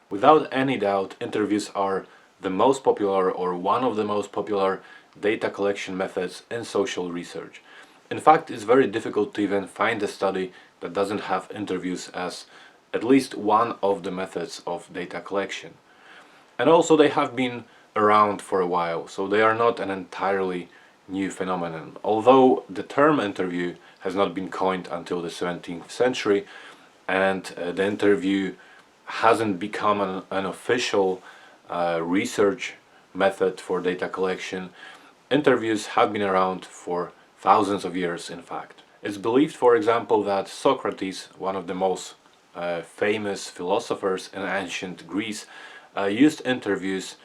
Without any doubt, interviews are the most popular or one of the most popular data collection methods in social research. In fact, it's very difficult to even find a study that doesn't have interviews as at least one of the methods of data collection. And also they have been around for a while, so they are not an entirely new phenomenon. Although the term interview has not been coined until the 17th century, and the interview hasn't become an official research method for data collection, interviews have been around for thousands of years, in fact. It's believed, for example, that Socrates, one of the most famous philosophers in ancient Greece, used interviews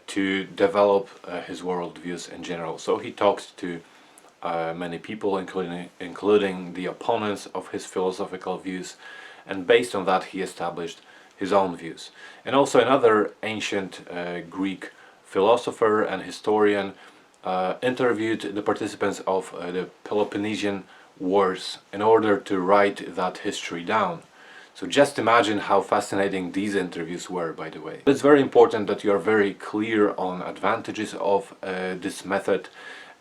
to develop his worldviews in general. So he talked to many people, including the opponents of his philosophical views, and based on that he established his own views. And also another ancient Greek philosopher and historian interviewed the participants of the Peloponnesian Wars in order to write that history down. So just imagine how fascinating these interviews were, by the way. It's very important that you are very clear on advantages of this method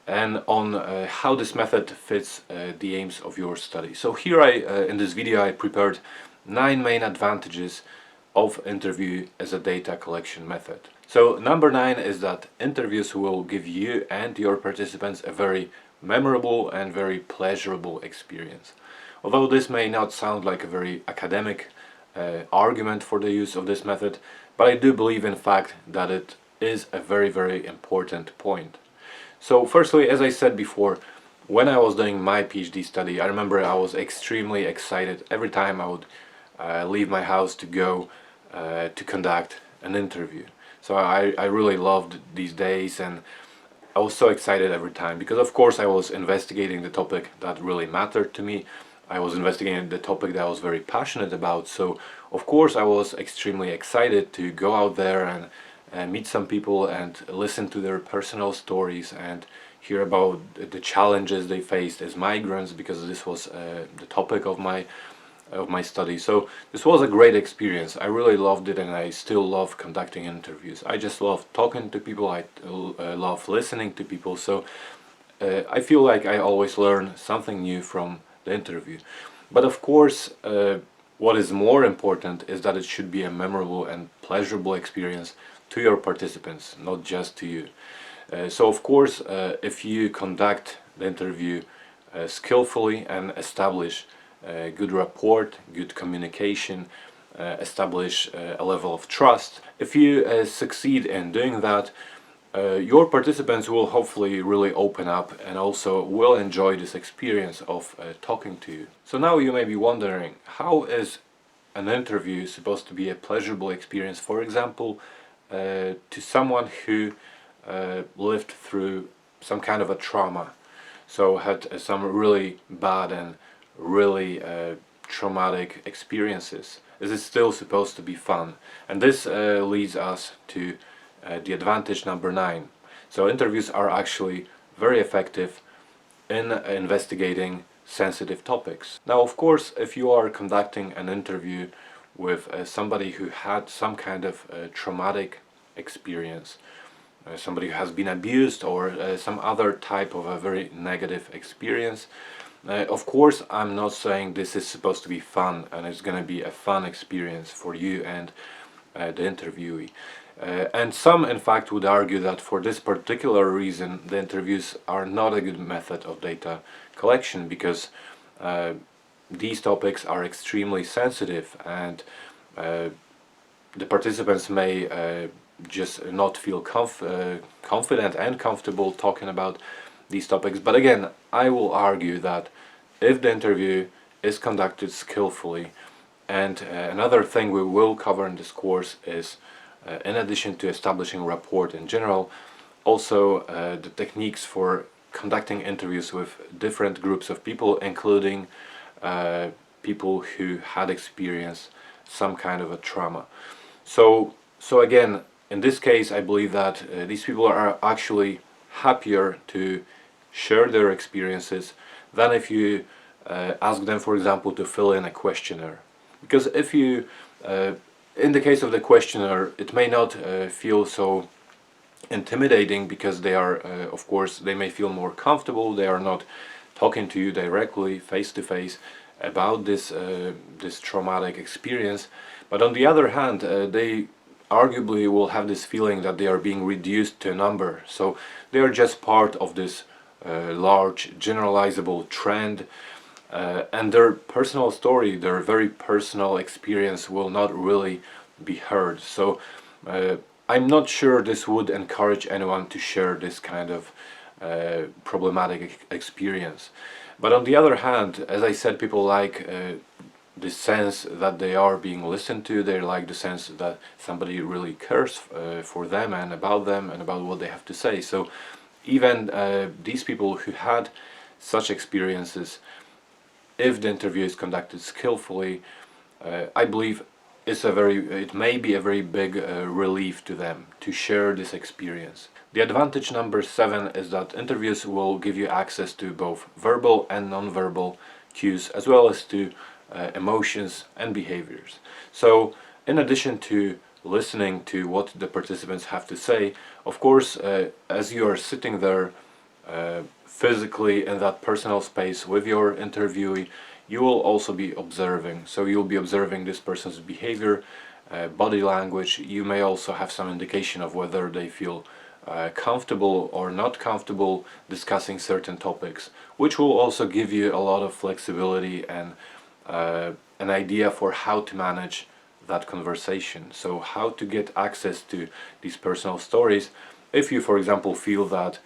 and on how this method fits the aims of your study. So here in this video I prepared 9 main advantages of interview as a data collection method. So number 9 is that interviews will give you and your participants a very memorable and very pleasurable experience. Although this may not sound like a very academic argument for the use of this method, but I do believe in fact that it is a very important point. So firstly, as I said before, when I was doing my PhD study, I remember I was extremely excited every time I would leave my house to go to conduct an interview. So I really loved these days, and I was so excited every time because of course I was investigating the topic that really mattered to me. I was investigating the topic that I was very passionate about, so of course I was extremely excited to go out there and meet some people and listen to their personal stories and hear about the challenges they faced as migrants, because this was the topic of my study. So this was a great experience. I really loved it, and I still love conducting interviews. I just love talking to people. I love listening to people. So I feel like I always learn something new from the interview. But of course, what is more important is that it should be a memorable and pleasurable experience to your participants, not just to you. So of course, if you conduct the interview skillfully and establish good rapport, good communication, establish a level of trust, if you succeed in doing that, your participants will hopefully really open up and also will enjoy this experience of talking to you. So now you may be wondering, how is an interview supposed to be a pleasurable experience, for example, to someone who lived through some kind of a trauma, so had some really bad and really traumatic experiences? Is it still supposed to be fun? And this leads us to the advantage number 9. So interviews are actually very effective in investigating sensitive topics. Now of course, if you are conducting an interview with somebody who had some kind of traumatic experience, somebody who has been abused, or some other type of a very negative experience, of course I'm not saying this is supposed to be fun and it's going to be a fun experience for you and the interviewee. And some in fact would argue that for this particular reason the interviews are not a good method of data collection, because these topics are extremely sensitive and the participants may just not feel confident and comfortable talking about these topics. But again, I will argue that if the interview is conducted skillfully, and another thing we will cover in this course is in addition to establishing rapport in general, also the techniques for conducting interviews with different groups of people, including people who had experienced some kind of a trauma. So again, in this case I believe that these people are actually happier to share their experiences than if you ask them, for example, to fill in a questionnaire. Because if you In the case of the questionnaire, it may not feel so intimidating because they are, of course, they may feel more comfortable. They are not talking to you directly, face to face, about this traumatic experience. But on the other hand, they arguably will have this feeling that they are being reduced to a number. So they are just part of this large generalizable trend, and their personal story, their very personal experience will not really be heard. So I'm not sure this would encourage anyone to share this kind of problematic experience. But on the other hand, as I said, people like the sense that they are being listened to. They like the sense that somebody really cares for them and about what they have to say. So even these people who had such experiences, if the interview is conducted skillfully, I believe it may be a very big relief to them to share this experience. The advantage number 7 is that interviews will give you access to both verbal and non-verbal cues, as well as to emotions and behaviors. So in addition to listening to what the participants have to say, of course, as you are sitting there physically in that personal space with your interviewee, you will also be observing. So you'll be observing this person's behavior, body language. You may also have some indication of whether they feel comfortable or not comfortable discussing certain topics, which will also give you a lot of flexibility and an idea for how to manage that conversation. So how to get access to these personal stories if you, for example, feel that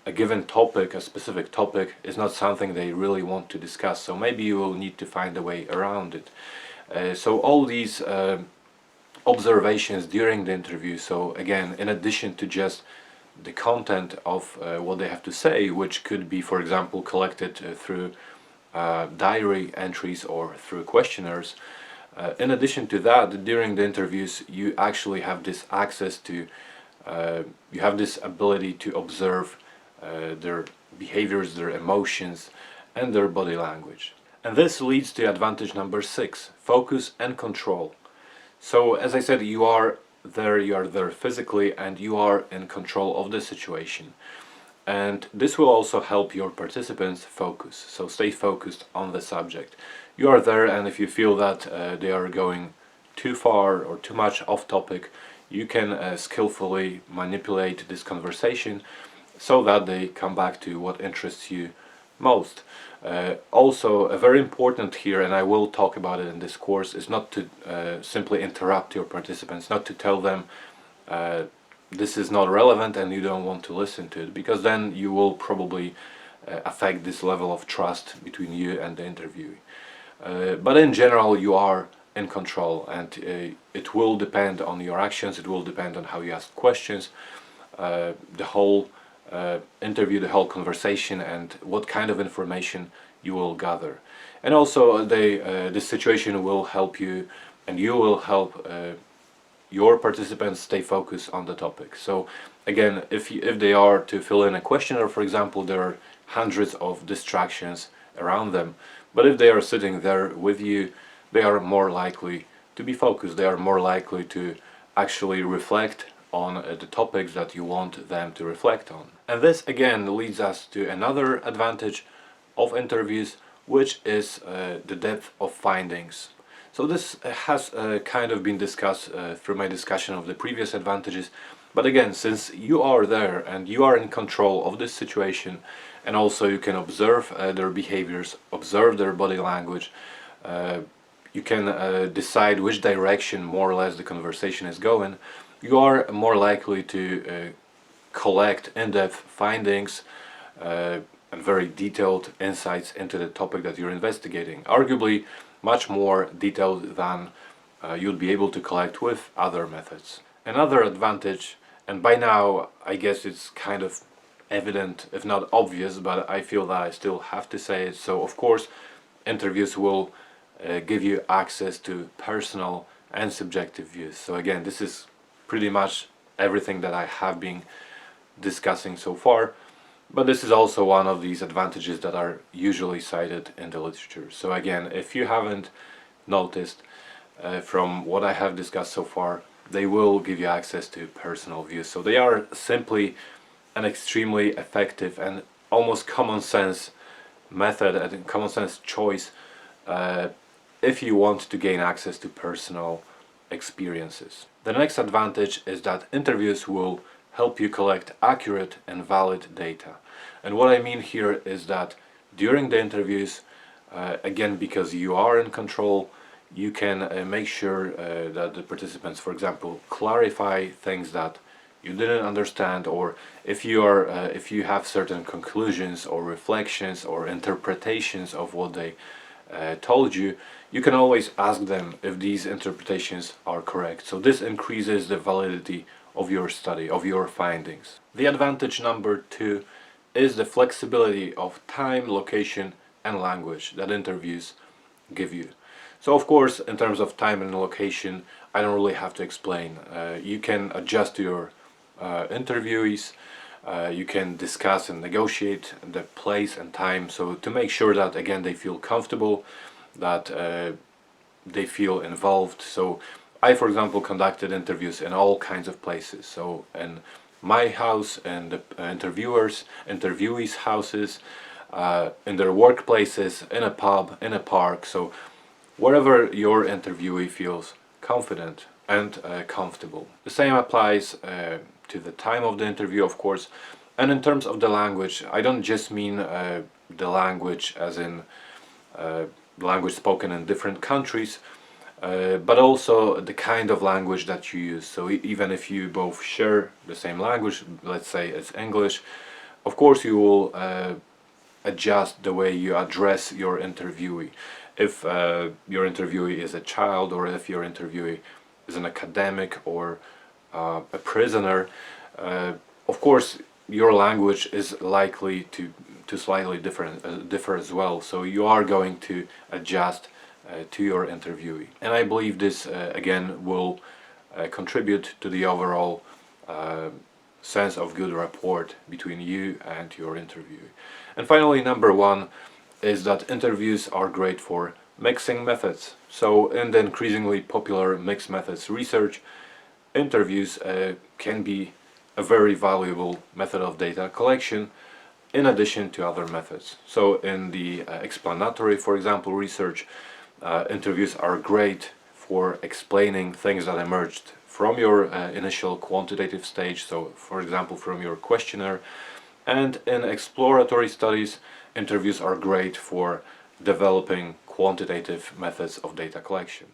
a given topic, a specific topic, is not something they really want to discuss. So maybe you will need to find a way around it. So all these observations during the interview, so again, in addition to just the content of what they have to say, which could be, for example, collected through diary entries or through questionnaires, in addition to that, during the interviews, you actually have this access to, you have this ability to observe their behaviors, their emotions, and their body language. And this leads to advantage number 6, focus and control. So as I said, you are there physically, and you are in control of the situation. And this will also help your participants focus, so stay focused on the subject. You are there, and if you feel that they are going too far or too much off topic, you can skillfully manipulate this conversation so that they come back to what interests you most. Also, very important here, and I will talk about it in this course, is not to simply interrupt your participants, not to tell them this is not relevant and you don't want to listen to it, because then you will probably affect this level of trust between you and the interviewee. But in general, you are in control, and it will depend on your actions, it will depend on how you ask questions, the whole interview, the whole conversation, and what kind of information you will gather. And also this situation will help you, and you will help your participants stay focused on the topic. So again, if they are to fill in a questionnaire, for example, there are hundreds of distractions around them, but if they are sitting there with you, they are more likely to be focused, they are more likely to actually reflect on the topics that you want them to reflect on. And this again leads us to another advantage of interviews, which is the depth of findings. So this has kind of been discussed through my discussion of the previous advantages, but again, since you are there and you are in control of this situation, and also you can observe their behaviors, observe their body language, you can decide which direction more or less the conversation is going, you are more likely to collect in-depth findings and very detailed insights into the topic that you're investigating. Arguably much more detailed than you'd be able to collect with other methods. Another advantage, and by now I guess it's kind of evident, if not obvious, but I feel that I still have to say it. So of course, interviews will give you access to personal and subjective views. So again, this is pretty much everything that I have been discussing so far, but this is also one of these advantages that are usually cited in the literature. So again, if you haven't noticed, from what I have discussed so far, they will give you access to personal views. So they are simply an extremely effective and almost common sense method and common sense choice if you want to gain access to personal experiences. The next advantage is that interviews will help you collect accurate and valid data. And what I mean here is that during the interviews, again, because you are in control, you can make sure that the participants, for example, clarify things that you didn't understand, or if you have certain conclusions or reflections or interpretations of what they told you, you can always ask them if these interpretations are correct. So this increases the validity of your study, of your findings. The advantage number 2 is the flexibility of time, location, and language that interviews give you. So of course, in terms of time and location, I don't really have to explain. You can adjust your interviewees, you can discuss and negotiate the place and time, so to make sure that again they feel comfortable, that they feel involved. So I, for example, conducted interviews in all kinds of places. So in my house, and the interviewees' houses, in their workplaces, in a pub, in a park. So wherever your interviewee feels confident and comfortable. The same applies to the time of the interview, of course. And in terms of the language, I don't just mean the language as in language spoken in different countries, but also the kind of language that you use. So even if you both share the same language, let's say it's English, of course you will adjust the way you address your interviewee. If your interviewee is a child, or if your interviewee is an academic or a prisoner, of course your language is likely to slightly differ as well. So you are going to adjust to your interviewee. And I believe this again will contribute to the overall sense of good rapport between you and your interviewee. And finally, number 1 is that interviews are great for mixing methods. So in the increasingly popular mixed methods research, interviews can be a very valuable method of data collection in addition to other methods. So in the explanatory, for example, research, interviews are great for explaining things that emerged from your initial quantitative stage, so for example from your questionnaire. And in exploratory studies, interviews are great for developing quantitative methods of data collection.